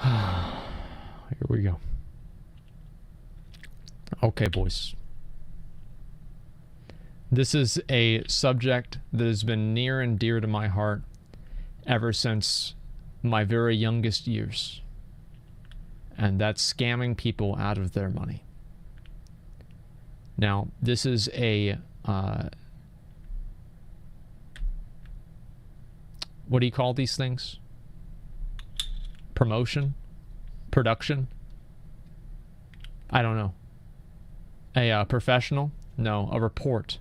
Here we go. Okay, boys. This is a subject that has been near and dear to my heart ever since my very youngest years. And that's scamming people out of their money. Now, this is a... what do you call these things? Promotion? Production? I don't know. A professional? No, a report.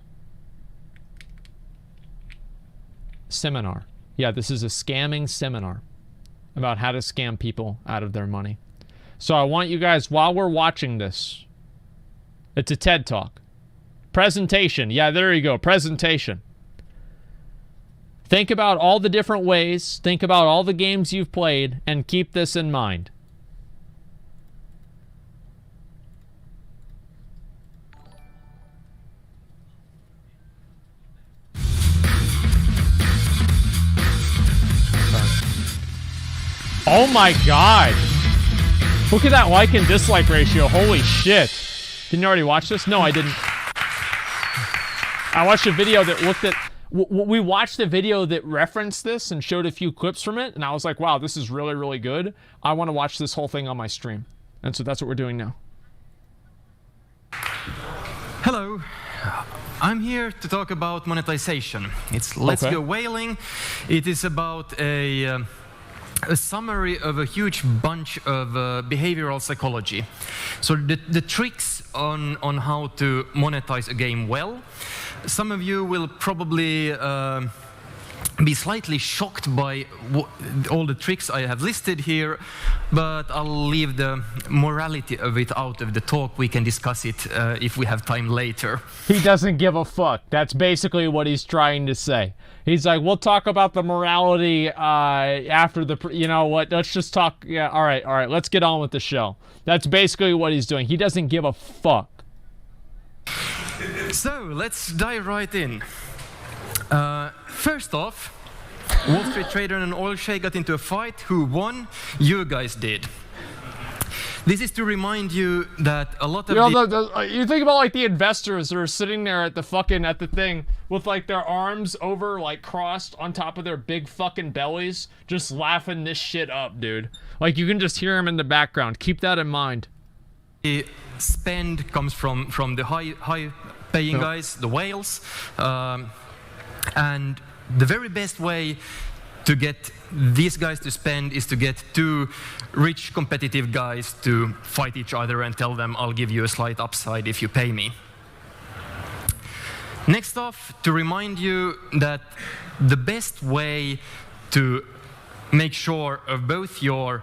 Seminar. Yeah, this is a scamming seminar about how to scam people out of their money. So I want you guys, while we're watching this, it's a TED Talk. Presentation. Yeah, there you go. Presentation. Think about all the different ways, think about all the games you've played, and keep this in mind. Oh my god! Look at that like and dislike ratio. Holy shit. Didn't you already watch this? No, I didn't. I watched a video that looked at... We watched a video that referenced this and showed a few clips from it, and I was like, wow, this is really, really good. I want to watch this whole thing on my stream. And so that's what we're doing now. Hello. I'm here to talk about monetization. It's Let's Go Whaling. It is about a summary of a huge bunch of behavioral psychology. So the tricks on how to monetize a game well. Some of you will probably be slightly shocked by all the tricks I have listed here, but I'll leave the morality of it out of the talk. We can discuss it if we have time later. He doesn't give a fuck. That's basically what he's trying to say. He's like, we'll talk about the morality after the, you know what, let's just talk, yeah, all right, let's get on with the show. That's basically what he's doing. He doesn't give a fuck. So, let's dive right in. First off, Wall Street trader and an oil sheikh got into a fight. Who won? You guys did. This is to remind you that a lot of you think about like the investors that are sitting there at the thing with like their arms over like crossed on top of their big fucking bellies, just laughing this shit up, dude. Like you can just hear them in the background. Keep that in mind. The spend comes from the high paying guys, the whales, and the very best way to get these guys to spend is to get two rich competitive guys to fight each other and tell them, I'll give you a slight upside if you pay me. Next off, to remind you that the best way to make sure of both your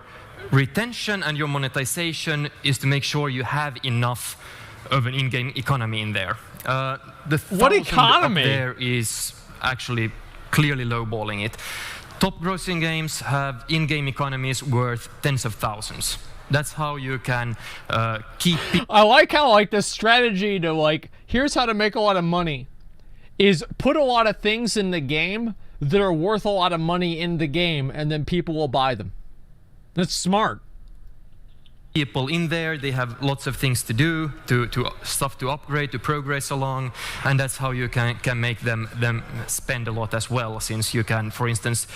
retention and your monetization is to make sure you have enough of an in-game economy in there. What economy? Up there is actually clearly lowballing it. Top grossing games have in-game economies worth tens of thousands. That's how you can keep... I like how like the strategy to like, here's how to make a lot of money, is put a lot of things in the game that are worth a lot of money in the game, and then people will buy them. That's smart. People in there, they have lots of things to do, stuff to upgrade, to progress along, and that's how you can make them spend a lot as well, since you can, for instance,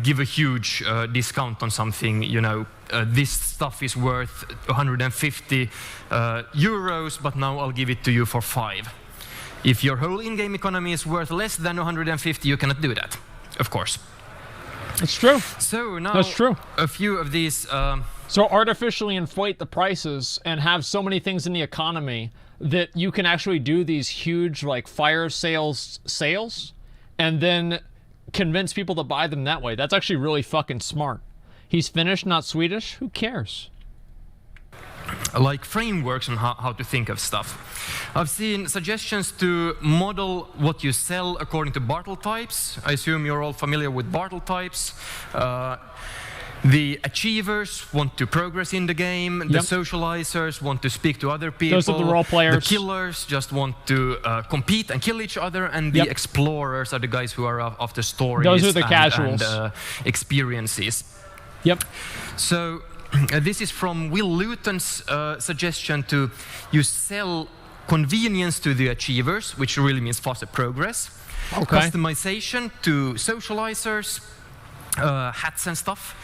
give a huge discount on something, you know, this stuff is worth 150 euros, but now I'll give it to you for 5. If your whole in-game economy is worth less than 150, you cannot do that, of course. It's true. So now, that's true. A few of these... So artificially inflate the prices and have so many things in the economy that you can actually do these huge like fire sales and then convince people to buy them that way. That's actually really fucking smart. He's Finnish, not Swedish. Who cares? Like frameworks on how to think of stuff. I've seen suggestions to model what you sell according to Bartle types. I assume you're all familiar with Bartle types. The achievers want to progress in the game. The socializers want to speak to other people. Those are the role players. The killers just want to compete and kill each other. And the explorers are the guys who are after stories. Those are the casuals. And experiences. Yep. So this is from Will Luton's suggestion to you sell convenience to the achievers, which really means faster progress. Okay. Customization to socializers, hats and stuff.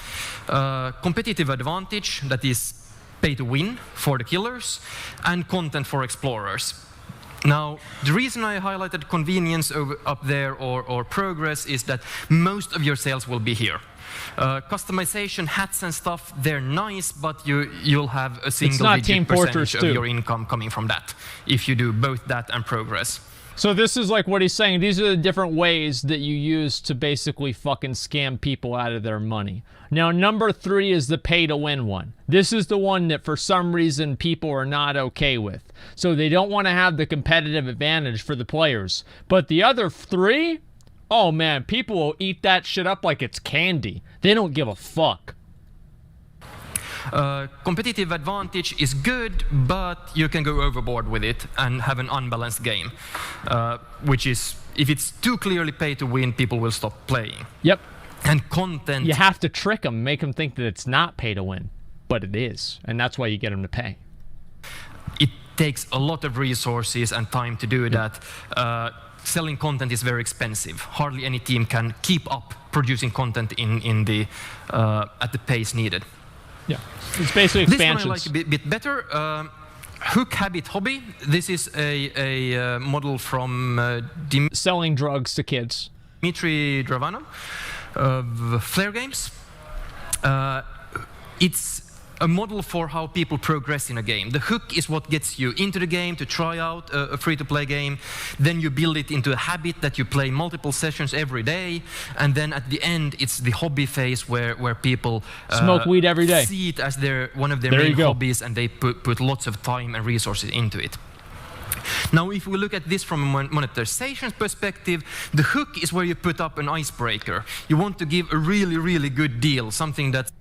Competitive advantage, that is pay to win for the killers, and content for explorers. Now, the reason I highlighted convenience up there or progress is that most of your sales will be here. Customization, hats and stuff, they're nice, but you'll have a single-digit percentage of your income coming from that if you do both that and progress. So this is like what he's saying. These are the different ways that you use to basically fucking scam people out of their money. Now, number 3 is the pay-to-win one. This is the one that for some reason people are not okay with. So they don't want to have the competitive advantage for the players. But the other 3, oh man, people will eat that shit up like it's candy. They don't give a fuck. Competitive advantage is good, but you can go overboard with it and have an unbalanced game. Which is, if it's too clearly pay to win, people will stop playing. Yep. And content... You have to trick them, make them think that it's not pay to win. But it is, and that's why you get them to pay. It takes a lot of resources and time to do that. Selling content is very expensive. Hardly any team can keep up producing content in the at the pace needed. Yeah, it's basically expansions. This one I like a bit better. Hook Habit Hobby. This is a model from selling drugs to kids. Dmitry Dravanov of Flare Games. It's a model for how people progress in a game. The hook is what gets you into the game to try out a free-to-play game. Then you build it into a habit that you play multiple sessions every day. And then at the end, it's the hobby phase where people smoke weed every day. See it as one of their main hobbies, and they put lots of time and resources into it. Now, if we look at this from a monetization perspective, the hook is where you put up an icebreaker. You want to give a really, really good deal, something that's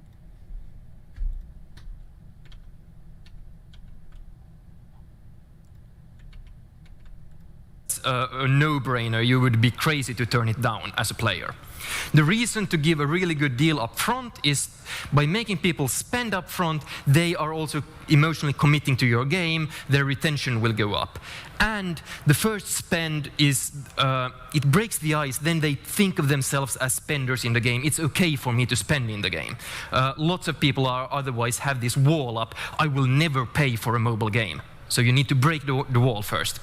a no-brainer. You would be crazy to turn it down as a player. The reason to give a really good deal up front is by making people spend up front, they are also emotionally committing to your game, their retention will go up. And the first spend is, it breaks the ice, then they think of themselves as spenders in the game. It's okay for me to spend in the game. Lots of people are otherwise have this wall up, I will never pay for a mobile game. So you need to break the wall first.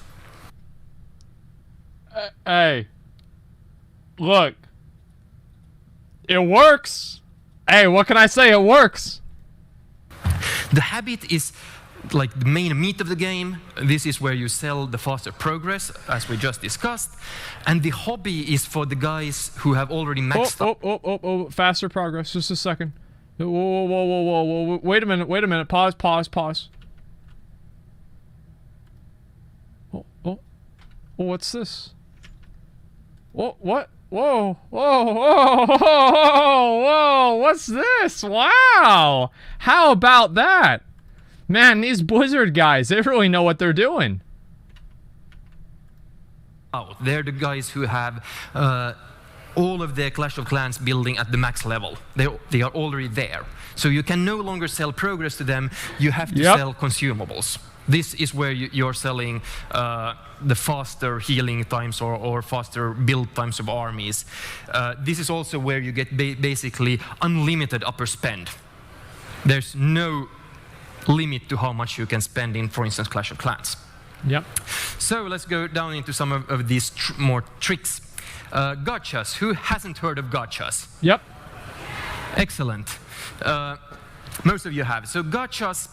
Hey, look, it works. Hey, what can I say? It works. The habit is like the main meat of the game. This is where you sell the faster progress, as we just discussed. And the hobby is for the guys who have already maxed up. Faster progress. Just a second. Whoa. Wait a minute. Pause. Oh, what's this? What? Whoa, what's this? Wow! How about that? Man, these Blizzard guys, they really know what they're doing. Oh, they're the guys who have all of their Clash of Clans building at the max level. They are already there. So you can no longer sell progress to them, you have to sell consumables. This is where you're selling the faster healing times or faster build times of armies. This is also where you get basically unlimited upper spend. There's no limit to how much you can spend in, for instance, Clash of Clans. Yep. So let's go down into some of these more tricks. Gachas. Who hasn't heard of gachas? Yep. Excellent. Most of you have. So gachas,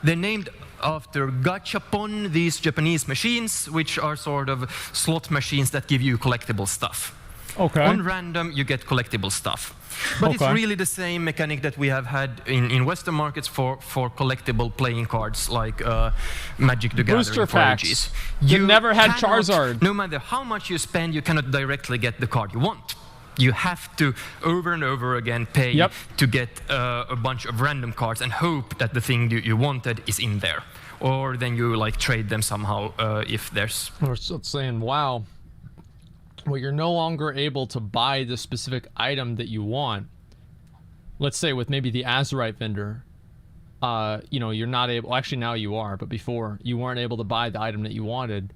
they're named after gachapon, these Japanese machines, which are sort of slot machines that give you collectible stuff. Okay. On random, you get collectible stuff. But it's really the same mechanic that we have had in Western markets for collectible playing cards like Magic the Booster Gathering for packs. OGs. You never had cannot, Charizard. No matter how much you spend, you cannot directly get the card you want. You have to, over and over again, pay to get a bunch of random cards and hope that the thing you wanted is in there. Or then you like trade them somehow if there's... We're still saying, wow. Well, you're no longer able to buy the specific item that you want. let's say with maybe the Azurite vendor, you know, you're not able, actually now you are, but before you weren't able to buy the item that you wanted,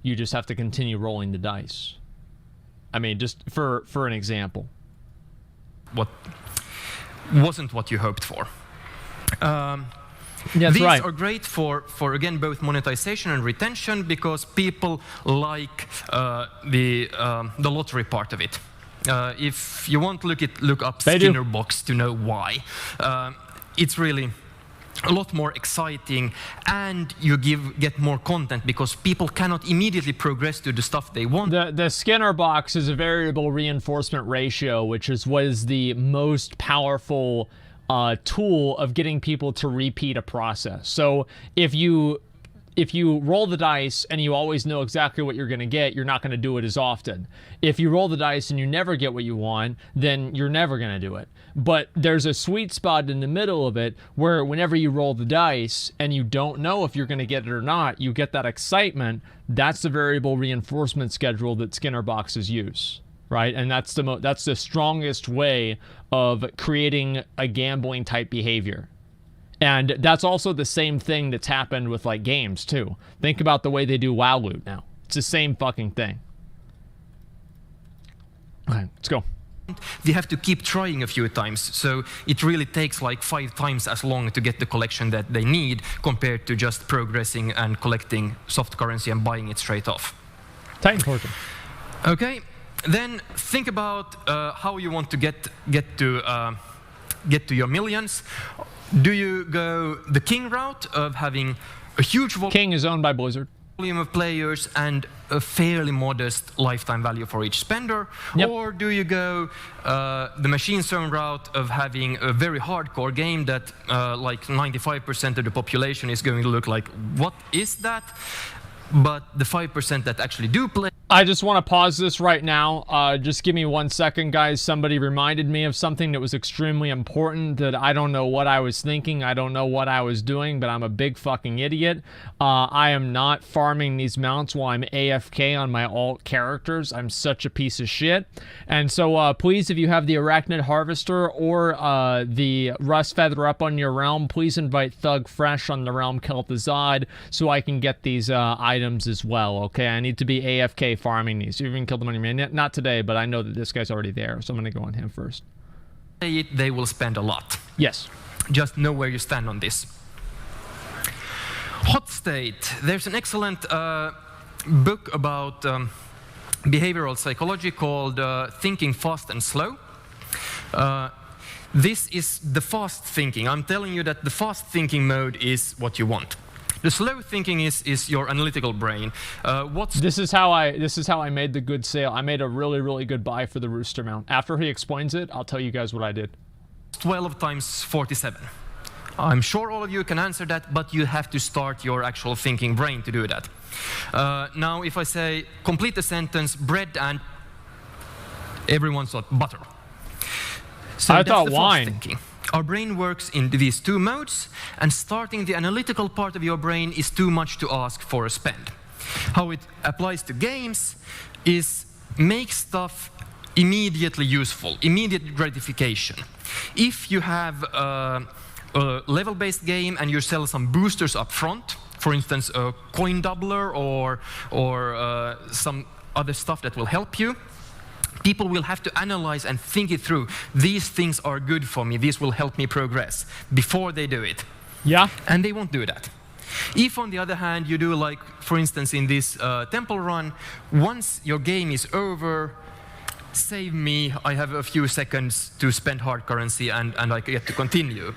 you just have to continue rolling the dice. I mean, just for an example. What wasn't what you hoped for. Yeah, these right. are great for again both monetization and retention because people like the lottery part of it. If you want to look up Skinner box to know why. It's really a lot more exciting, and you get more content because people cannot immediately progress to the stuff they want. The Skinner box is a variable reinforcement ratio, which is what is the most powerful tool of getting people to repeat a process. So if you roll the dice and you always know exactly what you're going to get, you're not going to do it as often. If you roll the dice and you never get what you want, then you're never going to do it. But there's a sweet spot in the middle of it where whenever you roll the dice and you don't know if you're going to get it or not, you get that excitement. That's the variable reinforcement schedule that Skinner boxes use, right? And that's the strongest way of creating a gambling type behavior. And that's also the same thing that's happened with like games too. Think about the way they do WoW loot now. It's the same fucking thing. All right, let's go. They have to keep trying a few times, so it really takes like 5 times as long to get the collection that they need compared to just progressing and collecting soft currency and buying it straight off. Titan Fortune. Okay, then think about how you want to get to your millions. Do you go the king route of having a huge King is owned by Blizzard. volume of players and a fairly modest lifetime value for each spender? Yep. Or do you go the machine zone route of having a very hardcore game that like 95% of the population is going to look like, what is that? But the 5% that actually do play... I just want to pause this right now. Just give me 1 second, guys. Somebody reminded me of something that was extremely important that I don't know what I was thinking. I don't know what I was doing, but I'm a big fucking idiot. I am not farming these mounts while I'm AFK on my alt characters. I'm such a piece of shit. And so please, if you have the Arachnid Harvester or the Rust Feather up on your realm, please invite Thug Fresh on the realm Kel'Thuzad so I can get these items as well, okay? I need to be AFK farming these. You even killed them on your man. Not today, but I know that this guy's already there, so I'm going to go on him first. They will spend a lot. Yes. Just know where you stand on this. Hot State. There's an excellent book about behavioral psychology called Thinking Fast and Slow. This is the fast thinking. I'm telling you that the fast thinking mode is what you want. The slow thinking is your analytical brain. This is how I made the good sale. I made a really, really good buy for the Rooster mount. After he explains it, I'll tell you guys what I did. 12 times 47. I'm sure all of you can answer that, but you have to start your actual thinking brain to do that. Now, if I say, complete the sentence, bread and everyone thought butter. So I thought wine. Thinking. Our brain works in these 2 modes, and starting the analytical part of your brain is too much to ask for a spend. How it applies to games is make stuff immediately useful, immediate gratification. If you have a level-based game and you sell some boosters up front, for instance, a coin doubler or some other stuff that will help you, people will have to analyze and think it through. These things are good for me. These will help me progress before they do it. Yeah. And they won't do that. If, on the other hand, you do, like, for instance, in this temple run, once your game is over, save me, I have a few seconds to spend hard currency and I get to continue.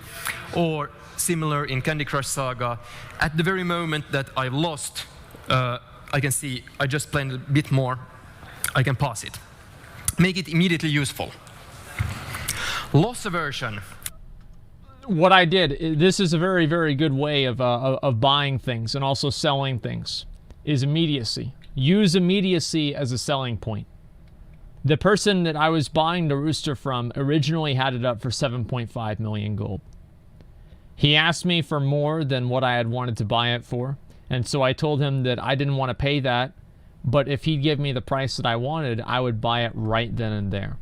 Or similar in Candy Crush Saga, at the very moment that I've lost, I can see I just played a bit more, I can pass it. Make it immediately useful. Loss aversion. What I did, this is a very, very good way of buying things and also selling things, is immediacy. Use immediacy as a selling point. The person that I was buying the Rooster from originally had it up for 7.5 million gold. He asked me for more than what I had wanted to buy it for, and so I told him that I didn't want to pay that, but if he'd give me the price that I wanted, I would buy it right then and there.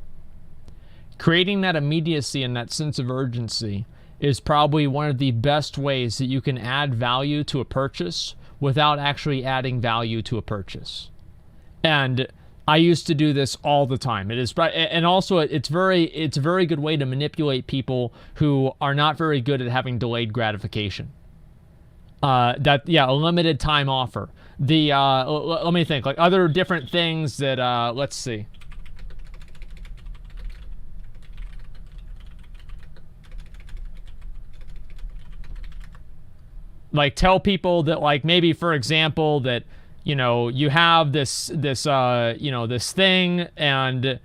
Creating that immediacy and that sense of urgency is probably one of the best ways that you can add value to a purchase without actually adding value to a purchase. And I used to do this all the time. It is, and also it's a very good way to manipulate people who are not very good at having delayed gratification. A limited time offer. Let me think, like other different things that, let's see. Like tell people that, like, maybe for example that, you have this thing, and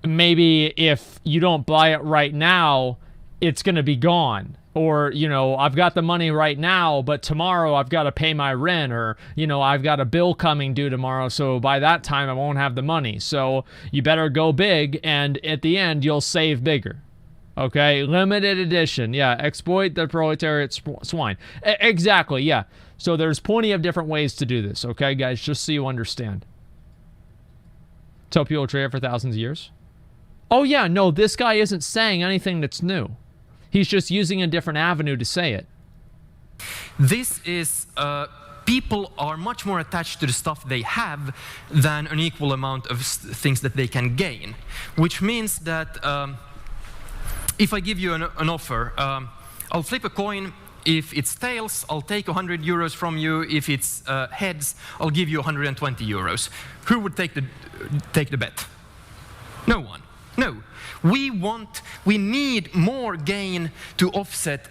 maybe if you don't buy it right now, it's going to be gone. Or, I've got the money right now, but tomorrow I've got to pay my rent, or, I've got a bill coming due tomorrow, so by that time I won't have the money. So you better go big, and at the end you'll save bigger. Okay, limited edition. Yeah, exploit the proletariat swine. Exactly, yeah. So there's plenty of different ways to do this, okay, guys, just so you understand. Tell people to trade it for thousands of years. Oh, yeah, no, this guy isn't saying anything that's new. He's just using a different avenue to say it. This is, people are much more attached to the stuff they have than an equal amount of things that they can gain, which means that if I give you an offer, I'll flip a coin. If it's tails, I'll take 100 euros from you. If it's heads, I'll give you 120 euros. Who would take the bet? No one. No. We need more gain to offset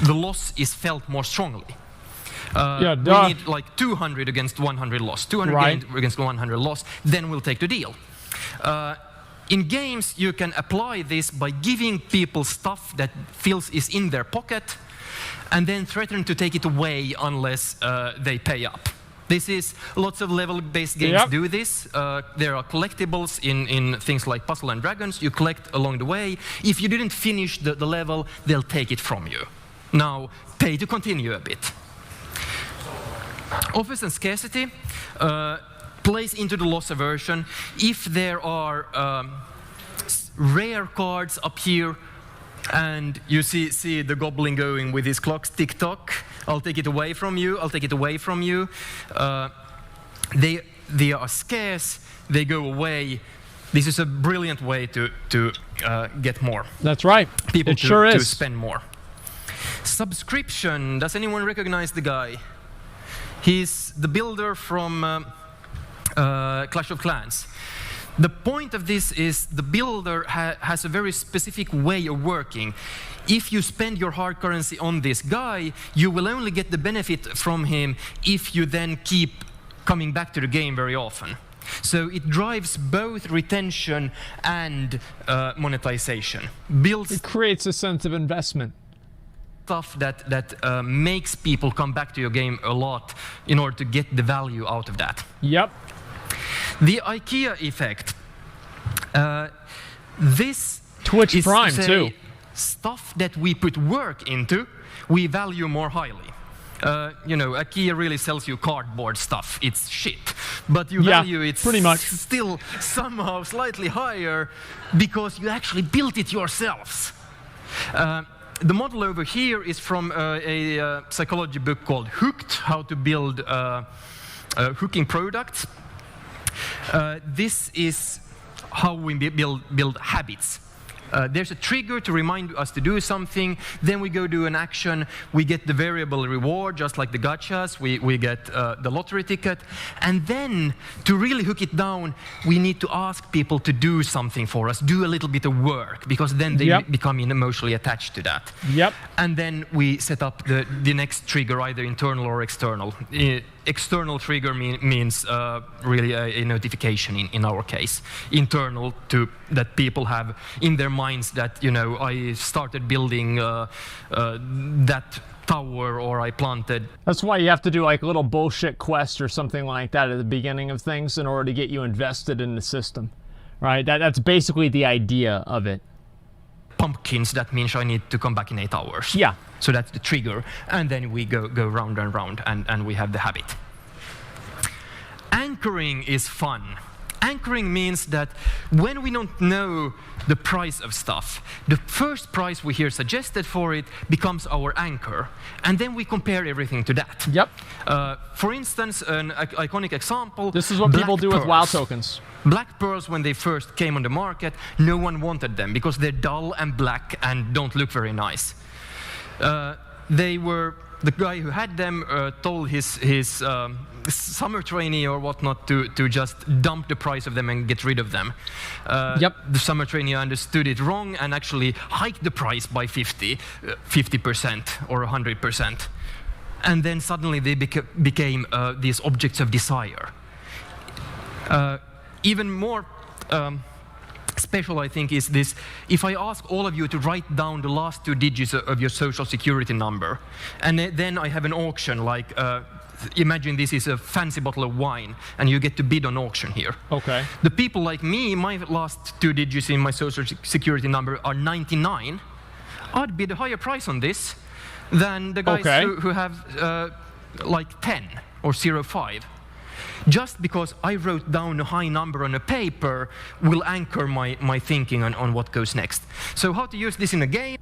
the loss is felt more strongly. We need like 200 against 100 loss, 200 gain against 100 loss, then we'll take the deal. In games, you can apply this by giving people stuff that feels is in their pocket, and then threaten to take it away unless they pay up. This is, lots of level-based games do this. There are collectibles in things like Puzzle and Dragons. You collect along the way. If you didn't finish the level, they'll take it from you. Now, pay to continue a bit. Offers and scarcity plays into the loss aversion. If there are rare cards up here, and you see the goblin going with his clocks, tick-tock, I'll take it away from you, I'll take it away from you. They are scarce, they go away. This is a brilliant way to get more. That's right. People it sure to is. spend more. Subscription, does anyone recognize the guy? He's the builder from Clash of Clans. The point of this is the builder has a very specific way of working. If you spend your hard currency on this guy, you will only get the benefit from him if you then keep coming back to the game very often. So it drives both retention and monetization. It creates a sense of investment. Stuff that makes people come back to your game a lot in order to get the value out of that. Yep. The IKEA effect. This Twitch is Prime too. Stuff that we put work into, we value more highly. IKEA really sells you cardboard stuff. It's shit, but you value it pretty much still somehow slightly higher because you actually built it yourselves. The model over here is from a psychology book called Hooked: How to Build Hooking Products. This is how we build habits. There's a trigger to remind us to do something, then we go do an action, we get the variable reward, just like the gachas, we get the lottery ticket, and then to really hook it down, we need to ask people to do something for us, do a little bit of work, because then they become emotionally attached to that. Yep. And then we set up the next trigger, either internal or external. External trigger means really a notification in our case. Internal that people have in their minds that, I started building that tower or I planted. That's why you have to do like a little bullshit quest or something like that at the beginning of things in order to get you invested in the system, right? That's basically the idea of it. Pumpkins, that means I need to come back in 8 hours. Yeah. So that's the trigger, and then we go round and round, and we have the habit. Anchoring is fun. Anchoring means that when we don't know the price of stuff, the first price we hear suggested for it becomes our anchor, and then we compare everything to that. Yep. For instance, an iconic example. This is what people do with WoW pearls. tokens. Black pearls, when they first came on the market, no one wanted them because they're dull and black and don't look very nice. The guy who had them told his summer trainee or whatnot to just dump the price of them and get rid of them. Yep. The summer trainee understood it wrong and actually hiked the price by 50% or 100%. And then suddenly they became these objects of desire. Even more special, I think, is this. If I ask all of you to write down the last 2 digits of your social security number, and then I have an auction, like imagine this is a fancy bottle of wine, and you get to bid on auction here. Okay. The people like me, my last 2 digits in my social security number are 99. I'd bid a higher price on this than the guys who have like 10 or 05. Just because I wrote down a high number on a paper will anchor my thinking on what goes next. So how to use this in a game?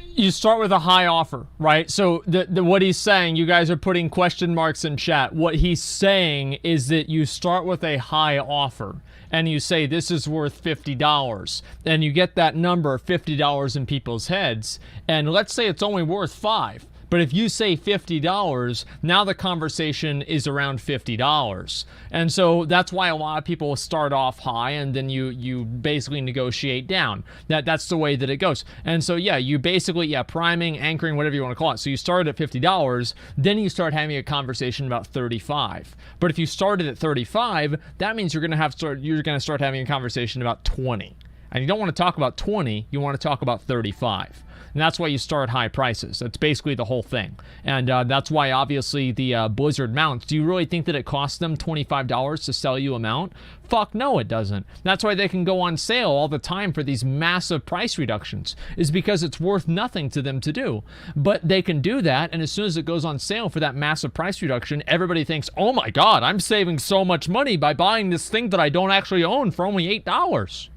You start with a high offer, right? So what he's saying, you guys are putting question marks in chat. What he's saying is that you start with a high offer and you say this is worth $50, and you get that number $50 in people's heads, and let's say it's only worth $5. But if you say $50, now the conversation is around $50. And so that's why a lot of people start off high and then you basically negotiate down. That's the way that it goes. And so yeah, you basically, priming, anchoring, whatever you want to call it. So you started at $50, then you start having a conversation about $35. But if you started at $35, that means you're going to start having a conversation about $20. And you don't want to talk about $20, you want to talk about $35. And that's why you start high prices. That's basically the whole thing. And that's why, obviously, the Blizzard mounts, do you really think that it costs them $25 to sell you a mount? Fuck no, it doesn't. That's why they can go on sale all the time for these massive price reductions, is because it's worth nothing to them to do. But they can do that, and as soon as it goes on sale for that massive price reduction, everybody thinks, oh my God, I'm saving so much money by buying this thing that I don't actually own for only $8.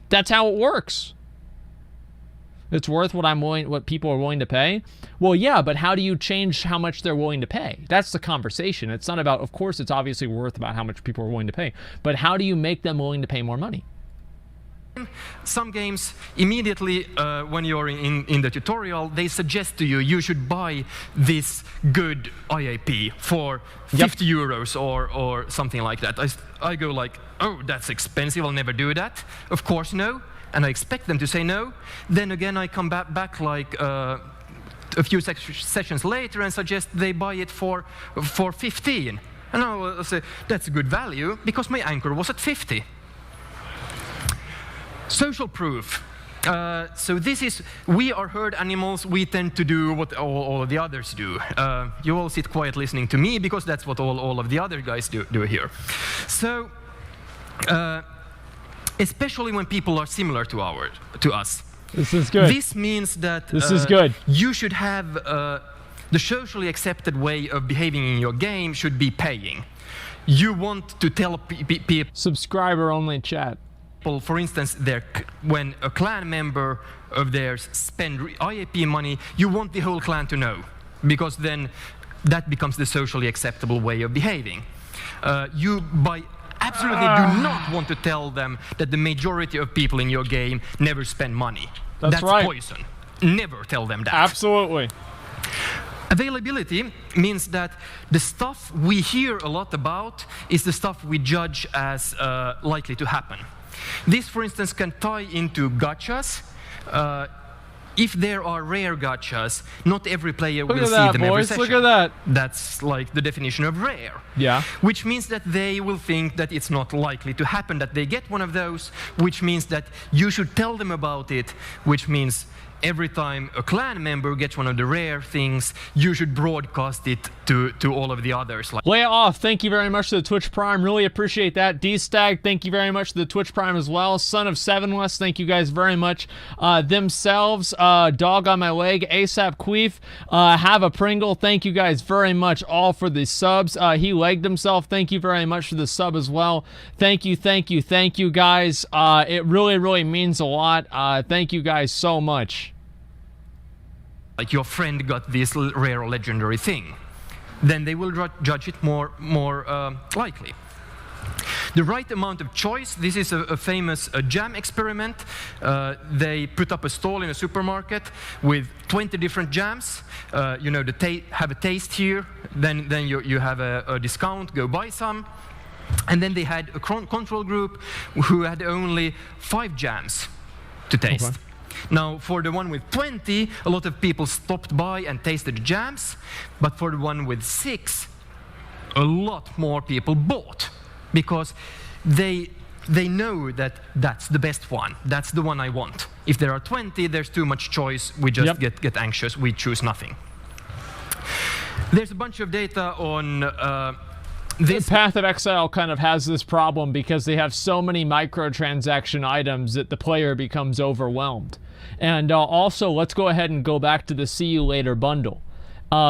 That's how it works. It's worth what people are willing to pay? Well, yeah, but how do you change how much they're willing to pay? That's the conversation. It's not about, of course, it's obviously worth about how much people are willing to pay, but how do you make them willing to pay more money? Some games, immediately when you're in the tutorial, they suggest to you, you should buy this good IAP for 50 euros or something like that. I go like, oh, that's expensive, I'll never do that. Of course, no. And I expect them to say no. Then again, I come back like a few sessions later and suggest they buy it for 15. And I'll say, that's a good value, because my anchor was at 50. Social proof. So this is, we are herd animals, we tend to do what all of the others do. You all sit quiet listening to me, because that's what all of the other guys do here. So, especially when people are similar to us. This is good. This means that this is good. You should have the socially accepted way of behaving in your game should be paying. You want to tell people. Subscriber only chat. For instance, when a clan member of theirs spend IAP money, you want the whole clan to know, because then that becomes the socially acceptable way of behaving. You absolutely do not want to tell them that the majority of people in your game never spend money. That's right. Poison. Never tell them that. Absolutely. Availability means that the stuff we hear a lot about is the stuff we judge as likely to happen. This, for instance, can tie into gachas. If there are rare gachas, not every player will see them every session. Look at that. That's like the definition of rare. Yeah. Which means that they will think that it's not likely to happen that they get one of those, which means that you should tell them about it, which means every time a clan member gets one of the rare things, you should broadcast it to all of the others. Lay it off. Thank you very much to the Twitch Prime. Really appreciate that. D-Stag, thank you very much to the Twitch Prime as well. Son of Sevenless, thank you guys very much. Themselves, Dog on My Leg, ASAP Queef, Have a Pringle, thank you guys very much all for the subs. He legged himself, thank you very much for the sub as well. Thank you, thank you, thank you guys. It really, really means a lot. Thank you guys so much. Like your friend got this rare or legendary thing, then they will judge it more likely. The right amount of choice. This is a famous jam experiment. They put up a stall in a supermarket with 20 different jams. You know, have a taste here, then you have a discount, go buy some. And then they had a control group who had only 5 jams to taste. Okay. Now, for the one with 20, a lot of people stopped by and tasted the jams. But for the one with 6, a lot more people bought. Because they know that that's the best one. That's the one I want. If there are 20, there's too much choice. We just get anxious. We choose nothing. There's a bunch of data on this. Path of Exile kind of has this problem because they have so many microtransaction items that the player becomes overwhelmed. And also, let's go ahead and go back to the See You Later bundle.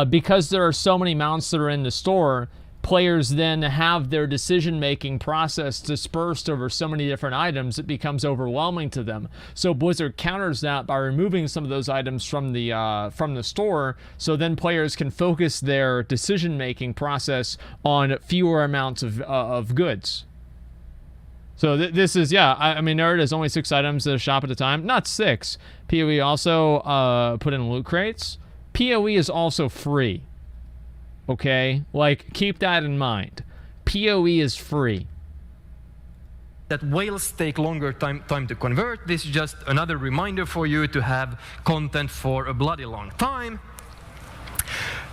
Because there are so many mounts that are in the store, players then have their decision-making process dispersed over so many different items, it becomes overwhelming to them. So Blizzard counters that by removing some of those items from the store, so then players can focus their decision-making process on fewer amounts of goods. So this is, yeah, I mean, there it is, only 6 items to shop at a time. Not 6. PoE also put in loot crates. PoE is also free. Okay? Like, keep that in mind. PoE is free. That whales take longer time to convert. This is just another reminder for you to have content for a bloody long time.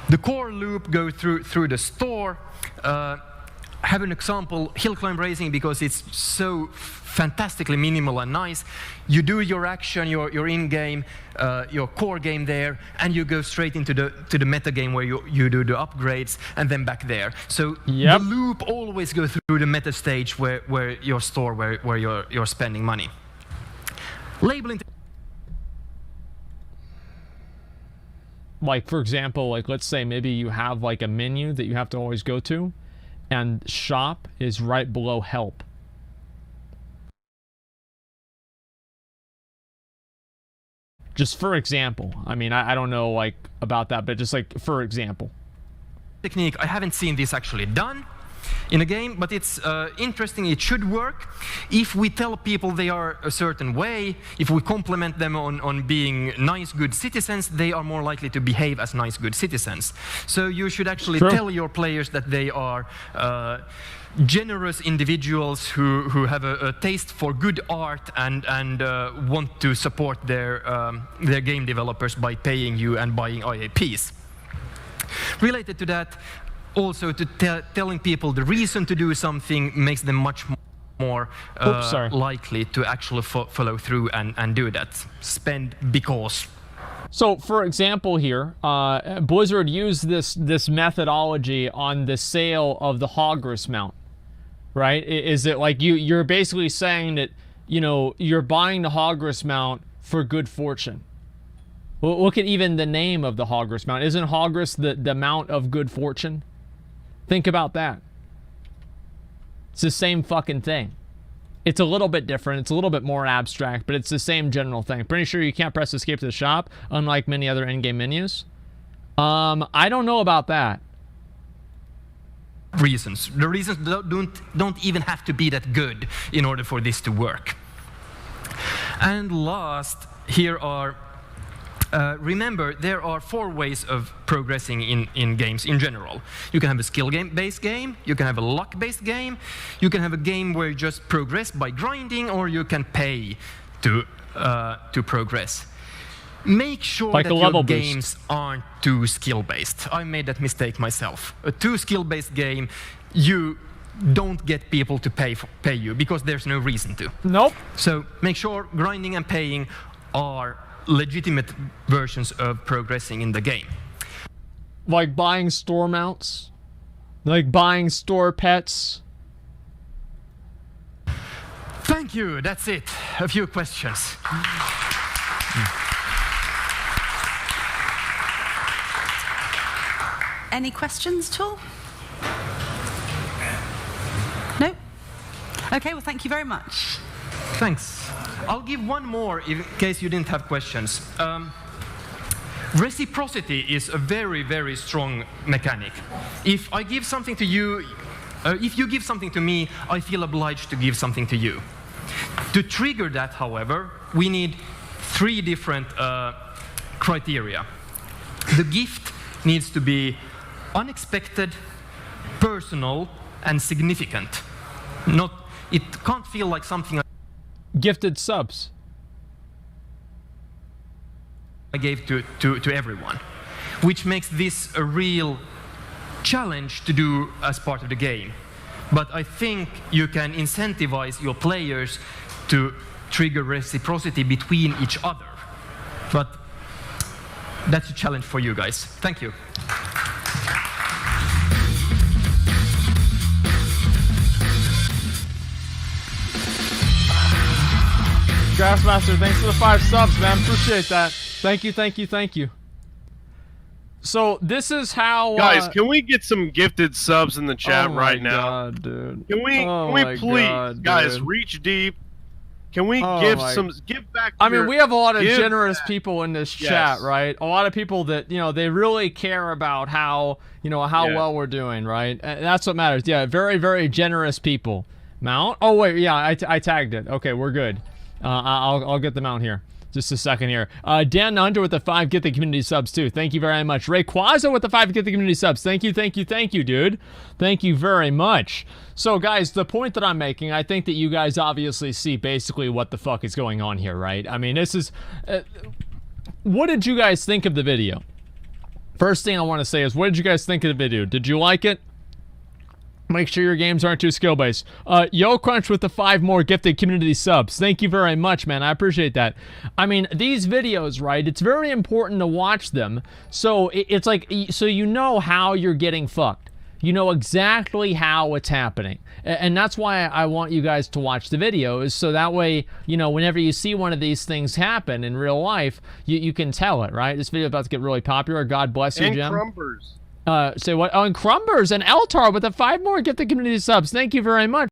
The core loop goes through the store. Have an example, hill climb racing, because it's so fantastically minimal and nice. You do your action, your in-game, your core game there, and you go straight into the meta game where you do the upgrades, and then back there. So the loop always goes through the meta stage where your store, where you're spending money. Labeling. Like, for example, like, let's say maybe you have like a menu that you have to always go to, and shop is right below help. Just for example. I mean, I don't know like about that, but just like for example. Technique, I haven't seen this actually done in a game, but it's interesting. It should work. If we tell people they are a certain way, if we compliment them on being nice, good citizens, they are more likely to behave as nice, good citizens. So you should actually tell your players that they are generous individuals who have a taste for good art and want to support their game developers by paying you and buying IAPs. Related to that, also to telling people the reason to do something makes them much more likely to actually follow through and do that. Spend because. So, for example here, Blizzard used this methodology on the sale of the Hogris mount, right? Is it like you're basically saying that, you know, you're buying the Hogris mount for good fortune. Well, look at even the name of the Hogris mount. Isn't Hogris the mount of good fortune? Think about that. It's the same fucking thing. It's a little bit different. It's a little bit more abstract, but it's the same general thing. Pretty sure you can't press escape to the shop, unlike many other in-game menus. I don't know about that. Reasons. The reasons don't even have to be that good in order for this to work. And last, here are remember, there are 4 ways of progressing in games in general. You can have a skill-based game, you can have a luck-based game, you can have a game where you just progress by grinding, or you can pay to progress. Make sure like that your games aren't too skill-based. I made that mistake myself. A too skill-based game, you don't get people to pay you because there's no reason to. Nope. So make sure grinding and paying are legitimate versions of progressing in the game. Like buying store mounts? Like buying store pets? Thank you, that's it. A few questions. Any questions at all? No? Okay, well, thank you very much. Thanks. I'll give one more in case you didn't have questions. Reciprocity is a very, very strong mechanic. If I give something to you, if you give something to me, I feel obliged to give something to you. To trigger that, however, we need 3 different criteria. The gift needs to be unexpected, personal, and significant. It can't feel like something Gifted subs. I gave to everyone, which makes this a real challenge to do as part of the game. But I think you can incentivize your players to trigger reciprocity between each other. But that's a challenge for you guys. Thank you. Grassmaster, thanks for the 5 subs, man. Appreciate that. Thank you, thank you, thank you. So this is how guys, can we get some gifted subs in the chat right now? God, dude. Can we please, guys, reach deep? Can we give back? I mean, we have a lot of generous people in this chat, right? A lot of people that, you know, they really care about how, you know, how well we're doing, right? And that's what matters. Yeah, very, very generous people. Mount? Oh wait, yeah, I tagged it. Okay, we're good. I'll get the mount here. Just a second here. Dan Hunter with the 5 Get the Community subs too. Thank you very much. Ray Quazzo with the 5 Get the Community subs. Thank you, thank you, thank you, dude. Thank you very much. So guys, the point that I'm making, I think that you guys obviously see basically what the fuck is going on here, right? I mean, this is... what did you guys think of the video? First thing I want to say is, what did you guys think of the video? Did you like it? Make sure your games aren't too skill-based. Yo Crunch with the 5 more gifted community subs. Thank you very much, man. I appreciate that. I mean, these videos, right, it's very important to watch them. So it's like, so you know how you're getting fucked. You know exactly how it's happening. And that's why I want you guys to watch the videos, so that way, you know, whenever you see one of these things happen in real life, you can tell it, right? This video is about to get really popular. God bless you, Jim. And Crumbers. Say what? Oh, and Crumbers and Eltar with the 5 more gifted community subs. Thank you very much.